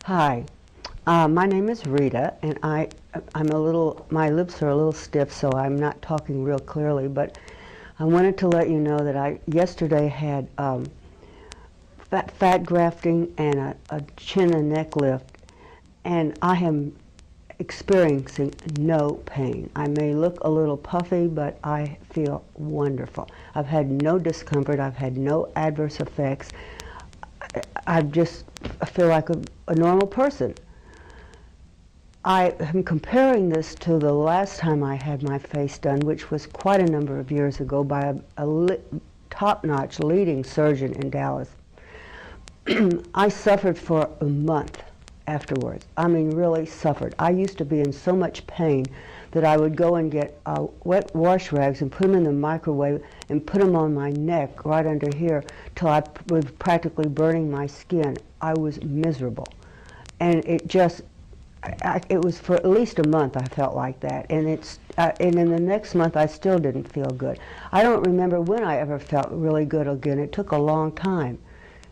Hi, my name is Rita, and my lips are a little stiff, so I'm not talking real clearly, but I wanted to let you know that I yesterday had fat grafting and a chin and neck lift, and I am experiencing no pain. I may look a little puffy, but I feel wonderful. I've had no discomfort. I've had no adverse effects. I feel like a normal person. I am comparing this to the last time I had my face done, which was quite a number of years ago by a top-notch leading surgeon in Dallas. I suffered for a month afterwards. I mean, really suffered. I used to be in so much pain that I would go and get wet wash rags and put them in the microwave and put them on my neck right under here till I was practically burning my skin. I was miserable. And it just, it was for at least a month I felt like that. And and in the next month I still didn't feel good. I don't remember when I ever felt really good again. It took a long time.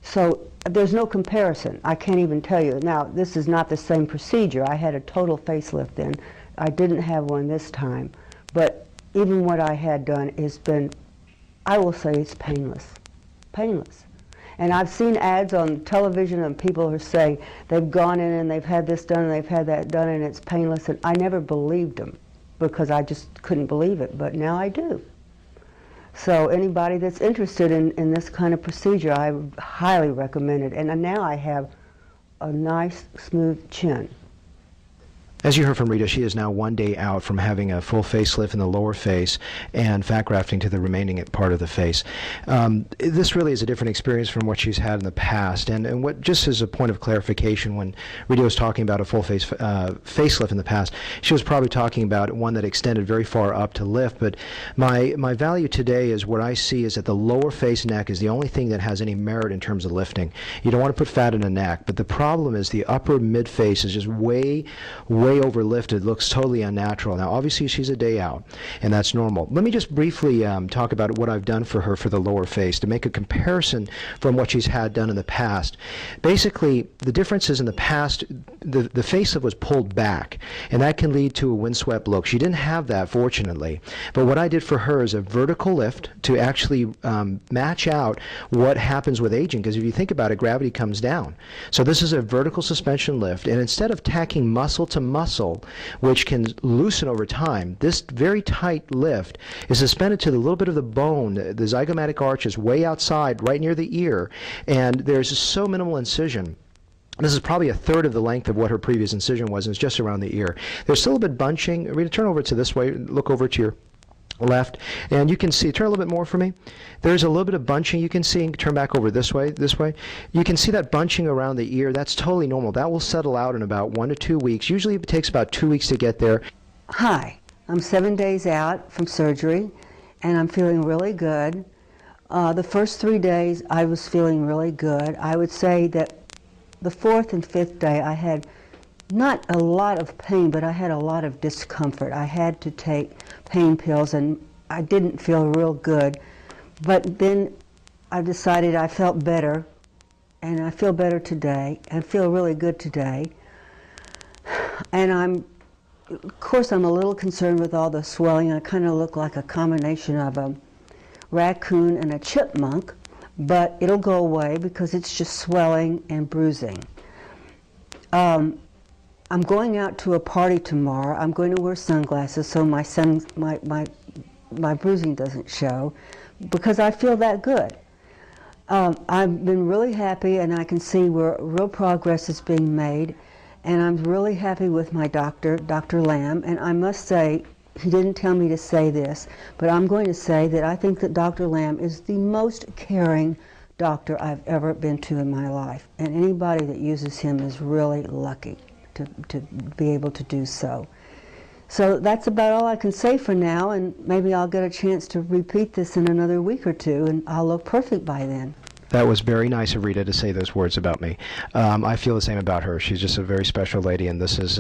So there's no comparison. I can't even tell you. Now, this is not the same procedure. I had a total facelift then. I didn't have one this time. But even what I had done has been, I will say it's painless. Painless. And I've seen ads on television and people are saying they've gone in and they've had this done and they've had that done and it's painless. And I never believed them because I just couldn't believe it. But now I do. So anybody that's interested in this kind of procedure, I highly recommend it. And now I have a nice, smooth chin. As you heard from Rita, she is now 1 day out from having a full facelift in the lower face and fat grafting to the remaining part of the face. This really is a different experience from what she's had in the past. And what, just as a point of clarification, when Rita was talking about a full face facelift in the past, she was probably talking about one that extended very far up to lift. But my value today is what I see is that the lower face neck is the only thing that has any merit in terms of lifting. You don't want to put fat in the neck, but the problem is the upper mid face is just way overlifted, looks totally unnatural. Now obviously she's a day out and that's normal. Let me just briefly talk about what I've done for her for the lower face to make a comparison from what she's had done in the past. Basically the difference is in the past the facelift was pulled back and that can lead to a windswept look. She didn't have that, fortunately, but what I did for her is a vertical lift to actually match out what happens with aging, because if you think about it, gravity comes down. So this is a vertical suspension lift, and instead of tacking muscle to muscle, which can loosen over time, this very tight lift is suspended to the little bit of the bone. The zygomatic arch is way outside, right near the ear, and there's so minimal incision. This is probably a third of the length of what her previous incision was, and it's just around the ear. There's still a bit bunching. Rita, turn over to this way, look over to your left, and you can see, turn a little bit more for me. There's a little bit of bunching you can see, and turn back over this way. You can see that bunching around the ear. That's totally normal. That will settle out in about 1 to 2 weeks. Usually it takes about 2 weeks to get there. Hi, I'm 7 days out from surgery, and I'm feeling really good. The first 3 days I was feeling really good. I would say that the 4th and 5th day I had not a lot of pain, but I had a lot of discomfort. I had to take pain pills and I didn't feel real good. But then I decided I felt better, and I feel better today and feel really good today. And of course I'm a little concerned with all the swelling. I kind of look like a combination of a raccoon and a chipmunk, but it'll go away because it's just swelling and bruising. I'm going out to a party tomorrow. I'm going to wear sunglasses so my bruising doesn't show, because I feel that good. I've been really happy, and I can see where real progress is being made, and I'm really happy with my doctor, Dr. Lamb, and I must say, he didn't tell me to say this, but I'm going to say that I think that Dr. Lamb is the most caring doctor I've ever been to in my life, and anybody that uses him is really lucky to be able to do so. So that's about all I can say for now, and maybe I'll get a chance to repeat this in another week or two, and I'll look perfect by then. That was very nice of Rita to say those words about me. I feel the same about her. She's just a very special lady, and this is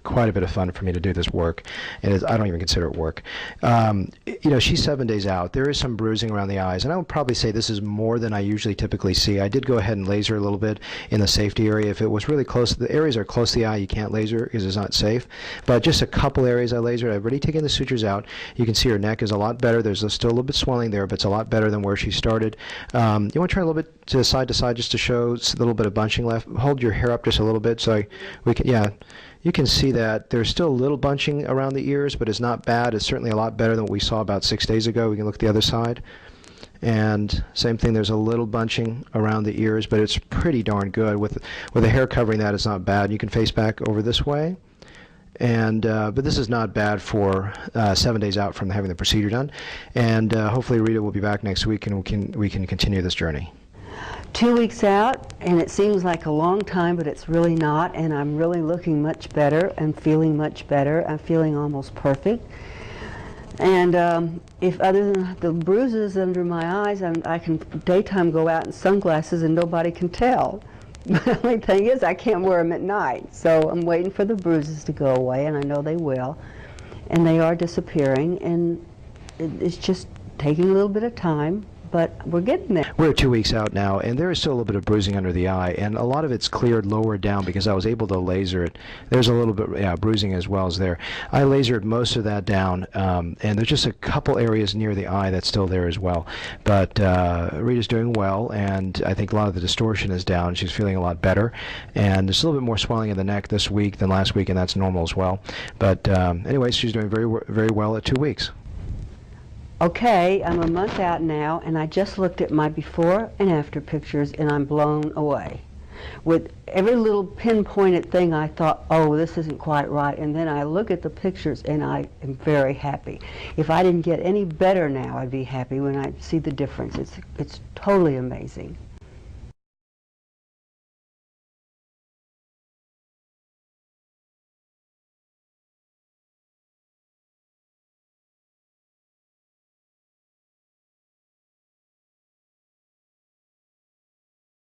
quite a bit of fun for me to do this work. And I don't even consider it work. You know, she's 7 days out. There is some bruising around the eyes, and I would probably say this is more than I usually typically see. I did go ahead and laser a little bit in the safety area. If it was really close, the areas are close to the eye, you can't laser because it's not safe. But just a couple areas I lasered. I've already taken the sutures out. You can see her neck is a lot better. There's still a little bit swelling there, but it's a lot better than where she started. You want to try a little bit to side just to show a little bit of bunching left. Hold your hair up just a little bit so we can, yeah, you can see that there's still a little bunching around the ears, but it's not bad. It's certainly a lot better than what we saw about 6 days ago. We can look at the other side. And same thing, there's a little bunching around the ears, but it's pretty darn good. With the hair covering that, it's not bad. You can face back over this way. And but this is not bad for 7 days out from having the procedure done. And hopefully Rita will be back next week, and we can continue this journey. 2 weeks out, and it seems like a long time, but it's really not, and I'm really looking much better and feeling much better. I'm feeling almost perfect. And if other than the bruises under my eyes, I can daytime go out in sunglasses and nobody can tell. But the only thing is I can't wear them at night. So I'm waiting for the bruises to go away, and I know they will. And they are disappearing, and it's just taking a little bit of time. But we're getting there. We're 2 weeks out now, and there is still a little bit of bruising under the eye, and a lot of it's cleared lower down because I was able to laser it. There's a little bit bruising as well as there. I lasered most of that down, and there's just a couple areas near the eye that's still there as well. But Rita's doing well, and I think a lot of the distortion is down. She's feeling a lot better, and there's a little bit more swelling in the neck this week than last week, and that's normal as well. But anyway, she's doing very well at 2 weeks. Okay, I'm a month out now, and I just looked at my before and after pictures, and I'm blown away. With every little pinpointed thing, I thought, oh, this isn't quite right, and then I look at the pictures, and I am very happy. If I didn't get any better now, I'd be happy when I see the difference. It's totally amazing.